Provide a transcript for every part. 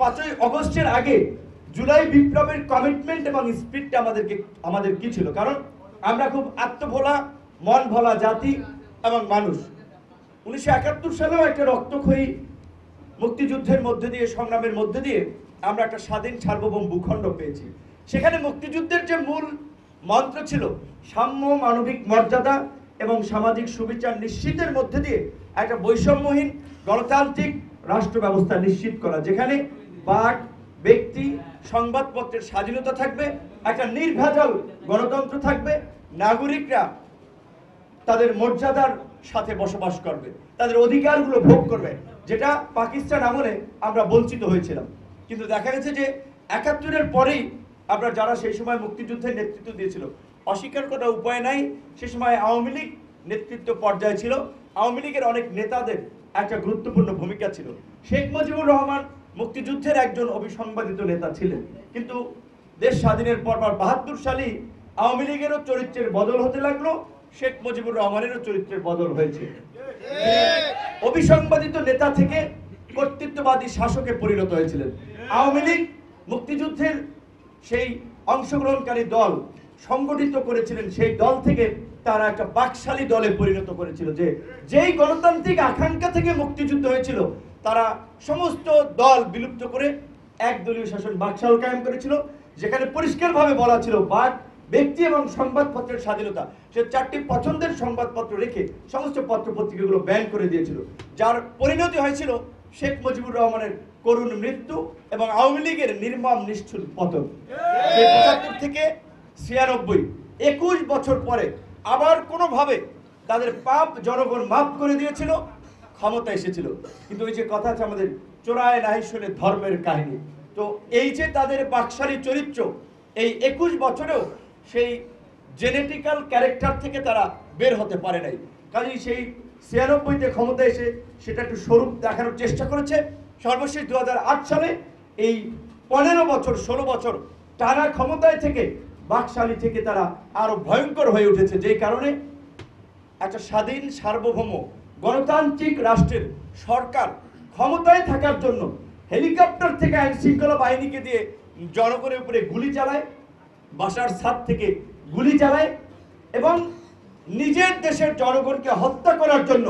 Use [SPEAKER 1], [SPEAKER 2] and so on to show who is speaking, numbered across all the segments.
[SPEAKER 1] 5ই অগস্টের আগে জুলাই বিপ্লবের কমিটমেন্ট এবং স্পিরিটটা আমাদের কি ছিল? কারণ আমরা খুব আত্মভোলা, মন ভোলা জাতি এবং মানুষ। 1971 সালেও একটা রক্তক্ষয়ী মুক্তিযুদ্ধের মধ্যে দিয়ে, সংগ্রামের মধ্যে দিয়ে আমরা একটা স্বাধীন সার্বভৌম ভূখণ্ড পেয়েছি। সেখানে মুক্তিযুদ্ধের যে মূল মন্ত্র ছিল সাম্য, মানবিক মর্যাদা এবং সামাজিক সুবিচার নিশ্চিতের মধ্যে দিয়ে একটা বৈষম্যহীন গণতান্ত্রিক রাষ্ট্র ব্যবস্থা নিশ্চিত করা, যেখানে বাক, ব্যক্তি, সংবাদপত্রের স্বাধীনতা থাকবে, একটা নির্ভেজাল গণতন্ত্র থাকবে, নাগরিকরা তাদের মর্যাদার সাথে বসবাস করবে, তাদের অধিকারগুলো ভোগ করবে, যেটা পাকিস্তান আমলে আমরা বঞ্চিত হয়েছিলাম। কিন্তু দেখা গেছে যে 71-এর পরেই আমরা যারা সেই সময় মুক্তিযুদ্ধের নেতৃত্ব দিয়েছিল, অস্বীকার করার উপায় নাই, সে সময় আওয়ামী লীগ নেতৃত্ব পর্যায়ে ছিল। আওয়ামী লীগের অনেক নেতাদের একটা গুরুত্বপূর্ণ ভূমিকা ছিল। শেখ মুজিবুর রহমান মুক্তিযুদ্ধের একজন অবিসংবাদিত নেতা ছিলেন, কিন্তু দেশ স্বাধীনের পর 72 সালে আওয়ামী লীগেরও চরিত্রের বদল হতে লাগলো, শেখ মুজিবুর রহমানেরও চরিত্রের বদল হয়েছে। অবিসংবাদিত নেতা থেকে কর্তৃত্ববাদী শাসকে পরিণত হয়েছিলেন। আওয়ামী লীগ মুক্তিযুদ্ধের সেই অংশগ্রহণকারী দল সংগঠিত করেছিলেন, সেই দল থেকে তারা একটা বাকশালী দলে পরিণত করেছিল, যেই গণতান্ত্রিক আকাঙ্ক্ষা থেকে মুক্তিযুদ্ধ হয়েছিল তারা সমস্ত দল বিলুপ্ত করে একদলীয় শাসন বাকশাল কায়েম করেছিল, যেখানে পরিষ্কারভাবে বলা ছিল বাক, ব্যক্তি এবং সংবাদপত্রের স্বাধীনতা। সে 4টি পছন্দের সংবাদপত্র রেখে সমস্ত পত্রপত্রিকাগুলো ব্যান করে দিয়েছিল, যার পরিণতি হয়েছিল শেখ মুজিবুর রহমানের করুণ মৃত্যু এবং আওয়ামী লীগের নির্মম নিষ্ঠুর পতন। সেই 75 থেকে 96, 21 বছর পরে আবার কোনোভাবে তাদের পাপ জনগণ মাফ করে দিয়েছিল, ক্ষমতা এসেছিল। কিন্তু ওই যে কথা আছে আমাদের, চোরায় নাহি শুনে ধর্মের কাহিনী। তো এই যে তাদের বাকশালী চরিত্র, এই 21 বছরেও সেই জেনেটিক্যাল ক্যারেক্টার থেকে তারা বের হতে পারে নাই। কাজেই সেই 96-তে ক্ষমতা এসে সেটা একটু স্বরূপ দেখানোর চেষ্টা করেছে। সর্বশেষ 2008 সালে এই 15 বছর 16 বছর টানা ক্ষমতায় থেকে বাকশালী থেকে তারা আরো ভয়ঙ্কর হয়ে উঠেছে, যেই কারণে একটা স্বাধীন সার্বভৌম গণতান্ত্রিক রাষ্ট্রের সরকার ক্ষমতায় থাকার জন্য হেলিকপ্টার থেকে আইন শৃঙ্খলা বাহিনীকে দিয়ে জনগণের উপরে গুলি চালায়, বাসার ছাদ থেকে গুলি চালায় এবং নিজের দেশের জনগণকে হত্যা করার জন্য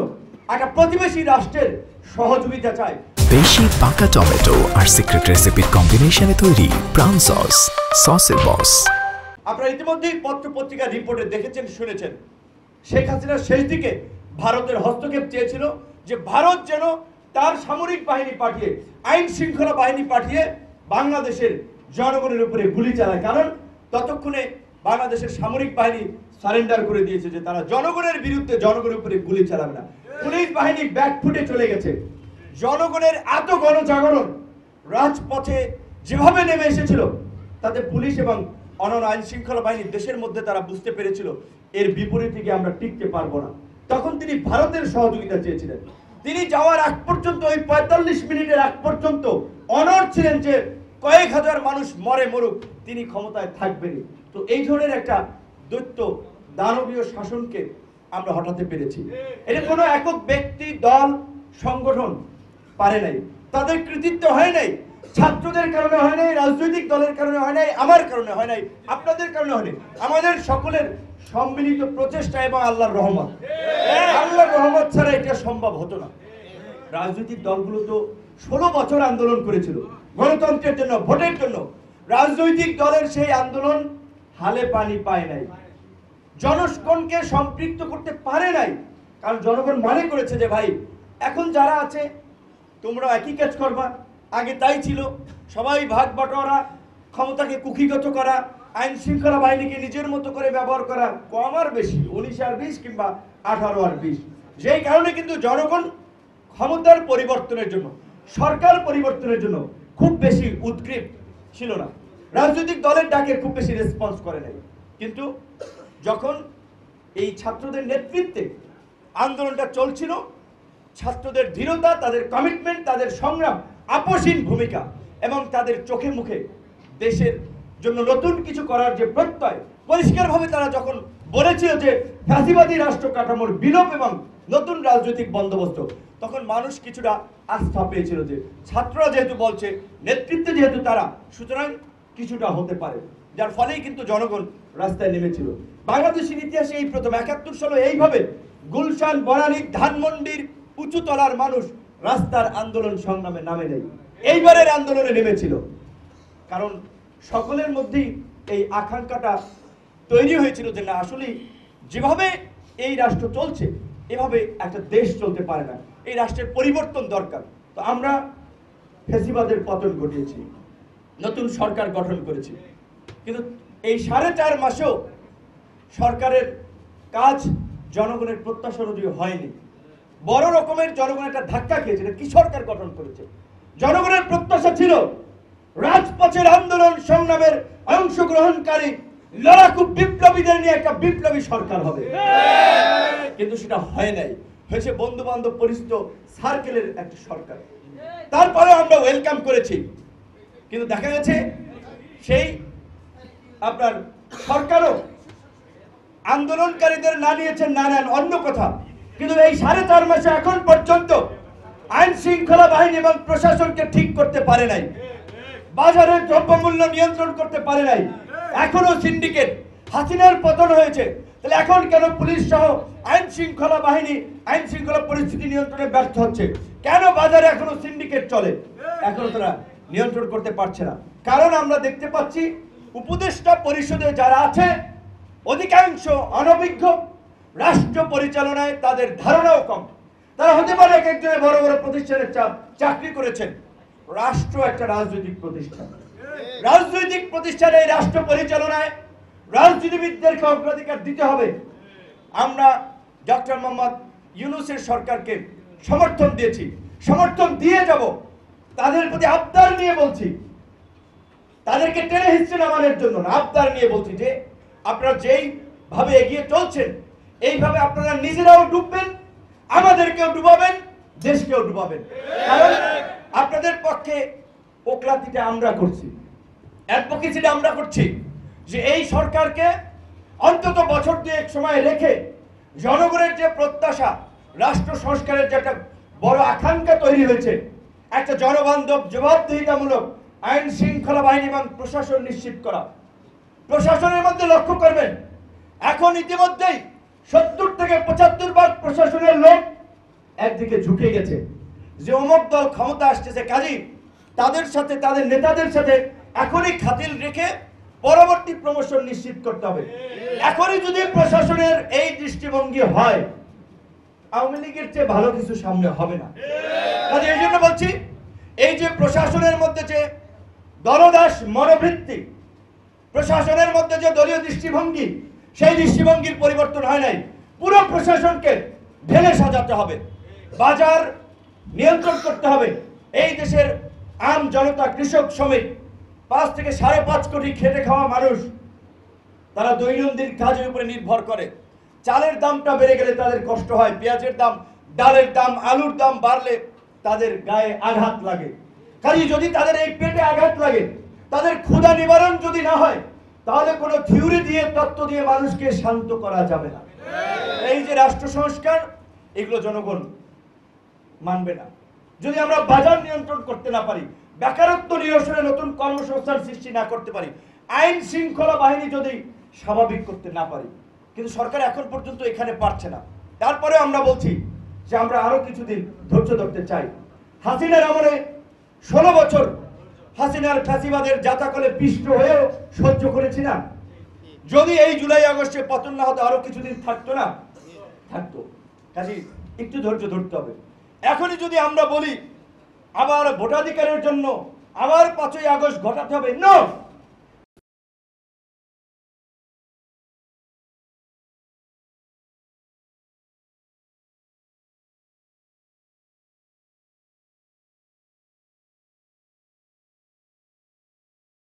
[SPEAKER 1] একটা প্রতিবেশী রাষ্ট্রের সহযোগিতা চায়।
[SPEAKER 2] বেশি পাকা টমেটো আর সিক্রেট রেসিপির কম্বিনেশনে তৈরি প্রাণ সস, সসের বস।
[SPEAKER 1] আপনারা ইতিমধ্যেই পত্র পত্রিকা রিপোর্টে দেখেছেন, শুনেছেন, শেখ হাসিনা শেষ দিকে ভারতের হস্তক্ষেপ চেয়েছিল, যে ভারত যেন তার সামরিক বাহিনী পাঠিয়ে, আইন শৃঙ্খলা বাহিনী পাঠিয়ে বাংলাদেশের জনগণের উপরে গুলি চালায়। কারণ ততক্ষণে বাংলাদেশের সামরিক বাহিনী সারেন্ডার করে দিয়েছে যে তারা জনগণের বিরুদ্ধে, জনগণের উপরে গুলি চালাবে না। পুলিশ বাহিনী ব্যাকফুটে চলে গেছে। জনগণের এত গণজাগরণ রাজপথে যেভাবে নেমে এসেছিল, তাতে পুলিশ এবং অন্যান্য আইন শৃঙ্খলা বাহিনী দেশের মধ্যে তারা বুঝতে পেরেছিল এর বিপরীতে গিয়ে আমরা টিকতে পারবো না। তখন তিনি ভারতের সহযোগিতা চেয়েছিলেন। তিনি যাওয়ার আগ পর্যন্ত, ওই 45 মিনিটের আগ পর্যন্ত অনড় ছিলেন যে কয়েক হাজার মানুষ মরে মরুক, তিনি ক্ষমতায় থাকবেনই। তো এই ধরনের একটা দৈত্য দানবীয় শাসনকে আমরা হটাতে পেরেছি। এটা কোনো একক ব্যক্তি, দল, সংগঠন পারে নাই, তাদের কৃতিত্ব হয় নাই, ছাত্রদের কারণে হয় নাই, রাজনৈতিক দলের কারণে হয় নাই, আমার কারণে হয় নাই, আপনাদের কারণে হয় নাই, আমাদের সকলের সম্মিলিত প্রচেষ্টা এবং আল্লাহর রহমত। আল্লাহর রহমত ছাড়া এটা সম্ভব হতো না। রাজনৈতিক দলগুলো তো 16 বছর আন্দোলন করেছিল গণতন্ত্রের জন্য, ভোটের জন্য। রাজনৈতিক দলের সেই আন্দোলন হালে পানি পায় নাই, জনগণকে সম্পৃক্ত করতে পারে নাই। কারণ জনগণ মনে করেছে যে ভাই, এখন যারা আছে তোমরা একই কাজ করবা, আগে তাই ছিল, সবাই ভাগ বাটোয়ারা, ক্ষমতাকে কুক্ষিগত করা, আইন শৃঙ্খলা বাহিনীকে নিজের মতো করে ব্যবহার করা, কম আর বেশি, 19 আর 20 কিংবা 18 আর 20। যেই কারণে কিন্তু জনগণ ক্ষমতার পরিবর্তনের জন্য, সরকার পরিবর্তনের জন্য খুব বেশি উদ্গ্রীব ছিল না, রাজনৈতিক দলের ডাকে খুব বেশি রেসপন্স করে নাই। কিন্তু যখন এই ছাত্রদের নেতৃত্বে আন্দোলনটা চলছিল, ছাত্রদের দৃঢ়তা, তাদের কমিটমেন্ট, তাদের সংগ্রাম, আপোষহীন ভূমিকা এবং তাদের চোখে মুখে দেশের জন্য নতুন কিছু করার যে প্রত্যয়, পরিষ্কারভাবে তারা যখন বলেছিল যে ফ্যাসিবাদী রাষ্ট্র কাঠামোর বিলোপ এবং নতুন রাজনৈতিক বন্দোবস্ত, তখন মানুষ কিছুটা আস্থা পেয়েছিল যে ছাত্ররা যেহেতু বলছে, নেতৃত্বে যেহেতু তারা, সুতরাং কিছুটা হতে পারে, যার ফলেই কিন্তু জনগণ রাস্তায় নেমেছিল। বাংলাদেশের ইতিহাসে এই প্রথম ৭১ সালে এইভাবে গুলশান, বনানী, ধানমন্ডির উঁচুতলার মানুষ রাস্তার আন্দোলন সংগ্রামে নামে নেই, এইবারের আন্দোলনে নেমেছিল। কারণ সকলের মধ্যেই এই আকাঙ্ক্ষাটা তৈরি হয়েছিল যে না, আসলে যেভাবে এই রাষ্ট্র চলছে এভাবে একটা দেশ চলতে পারে না, এই রাষ্ট্রের পরিবর্তন দরকার। তো আমরা ফ্যাসিবাদের পতন ঘটিয়েছি, নতুন সরকার গঠন করেছি, কিন্তু এই ৪.৫ মাসেও সরকারের কাজ জনগণের প্রত্যাশা অনুযায়ী হয়নি। বড় রকমের জনগণ একটা ধাক্কা খেয়েছে। কি সরকার গঠন করেছে? জনগণের প্রত্যাশা ছিল রাজপথের আন্দোলন সংগ্রামের অংশগ্রহণকারী লড়াকু বিপ্লবীদের নিয়ে একটা বিপ্লবী সরকার হবে, কিন্তু সেটা হয় নাই, হয়েছে বন্ধু বান্ধব পরিচিত সার্কেলের একটা সরকার। তারপরে আমরা ওয়েলকাম করেছি, কিন্তু দেখা গেছে সেই আপনার সরকারও আন্দোলনকারীদের না নিয়েছেন, না নেন অন্য কথা, কিন্তু এই ৪.৫ মাসে এখন পর্যন্ত আইন শৃঙ্খলা বাহিনী এবং প্রশাসনকে ঠিক করতে পারে নাই, বাজারের দ্রব্যমূল্য নিয়ন্ত্রণ করতে পারে নাই। এখনো সিন্ডিকেট, হাসিনার পতন হয়েছে, তাহলে এখন কেন পুলিশ সহ আইন শৃঙ্খলা বাহিনী আইন শৃঙ্খলা পরিস্থিতি নিয়ন্ত্রণে ব্যর্থ হচ্ছে? কেন বাজারে এখনো সিন্ডিকেট চলে? এখনো তারা নিয়ন্ত্রণ করতে পারছে না। কারণ আমরা দেখতে পাচ্ছি উপদেষ্টা পরিষদে যারা আছে অধিকাংশ অনভিজ্ঞ, রাষ্ট্র পরিচালনায় তাদের ধারণাও কম। তারা হতে পারে এক একজনের বড় বড় প্রতিষ্ঠানে চাকরি করেছেন। রাষ্ট্র একটা রাজনৈতিক প্রতিষ্ঠান, রাজনৈতিক প্রতিষ্ঠানে এই রাষ্ট্র পরিচালনায় রাজনীতিবিদদেরকে অগ্রাধিকার দিতে হবে। আমরা ডক্টর মোহাম্মদ ইউনূসের সরকারকে সমর্থন দিয়েছি, সমর্থন দিয়ে যাব। তাদের প্রতি আবদার নিয়ে বলছি, তাদেরকে টেনে হিচড়ে নামানোর জন্য না, আবদার নিয়ে বলছি যে আপনারা যেই ভাবে এগিয়ে চলছেন এইভাবে আপনারা নিজেরাও ডুববেন, আমাদেরকেও ডুবাবেন, দেশকেও ডুবাবেন। কারণ আপনাদের পক্ষে ওকলাতিটা আমরা করছি, অ্যাডভোকেসিটা আমরা করছি যে এই সরকারকে অন্তত বছর দুয়েক সময় রেখে জনগণের যে প্রত্যাশা, রাষ্ট্র সংস্কারের যে একটা বড় আকাঙ্ক্ষা তৈরি হয়েছে, একটা জনবান্ধব জবাবদিহিতামূলক আইন শৃঙ্খলা বাহিনী এবং প্রশাসন নিশ্চিত করা। প্রশাসনের মধ্যে লক্ষ্য করবেন এখন ইতিমধ্যেই ৭০ থেকে ৭৫% প্রশাসনের লোক একদিকে ঝুঁকে গেছে যে অমুক দল ক্ষমতা আসতেছে, কাজী তাদের সাথে, তাদের নেতাদের সাথে এখনই খাতিল রেখে পরবর্তী প্রমোশন নিশ্চিত করতে হবে। এখনই যদি প্রশাসনের এই দৃষ্টিভঙ্গি হয়, আওয়ামী লীগের চেয়ে ভালো কিছু সামনে হবে না। কাজে এই জন্য বলছি, এই যে প্রশাসনের মধ্যে যে দলদাস মনোবৃত্তি, প্রশাসনের মধ্যে যে দলীয় দৃষ্টিভঙ্গি, সেই দৃষ্টিভঙ্গির পরিবর্তন হয় নাই। পুরো প্রশাসনকে ঢেলে সাজাতে হবে, বাজার নিয়ন্ত্রণ করতে হবে। এই দেশের আম জনতা, কৃষক, শ্রমিক, ৫ থেকে ৫.৫ কোটি খেটে খাওয়া মানুষ, তারা দৈনন্দিন কাজের উপরে নির্ভর করে। চালের দামটা বেড়ে গেলে তাদের কষ্ট হয়, পেঁয়াজের দাম, ডালের দাম, আলুর দাম বাড়লে তাদের গায়ে আঘাত লাগে। কাজে যদি তাদের এই পেটে আঘাত লাগে, তাদের ক্ষুধা নিবারণ যদি না হয়, তাহলে কোনো থিওরি দিয়ে, তত্ত্ব দিয়ে মানুষকে শান্ত করা যাবে না। এই যে রাষ্ট্র সংস্কার, এগুলো জনগণ মানবে না যদি আমরা বাজার নিয়ন্ত্রণ করতে না পারি, বেকারত্ব নিরসনে নতুন কর্মসংস্থান সৃষ্টি না করতে পারি, আইন শৃঙ্খলা বাহিনী যদি স্বাভাবিক করতে না পারি। কিন্তু সরকার এখন পর্যন্ত এখানে পারছে না। তারপরে আমরা বলছি যে আমরা আরো কিছুদিন ধৈর্য ধরতে চাই। হাসিনার আমলে 16 বছর হাসিনার ফ্যাসিবাদের জাতাকলে পিষ্ট হয়েও সহ্য করেছি না। যদি এই জুলাই আগস্টে পতন না হতো, আরো কিছুদিন থাকতো না, থাকতো। কাজে একটু ধৈর্য ধরতে হবে। এখনই যদি আমরা বলি আবার ভোটাধিকারের জন্য আবার 5ই আগস্ট ঘটাতে হবে, না,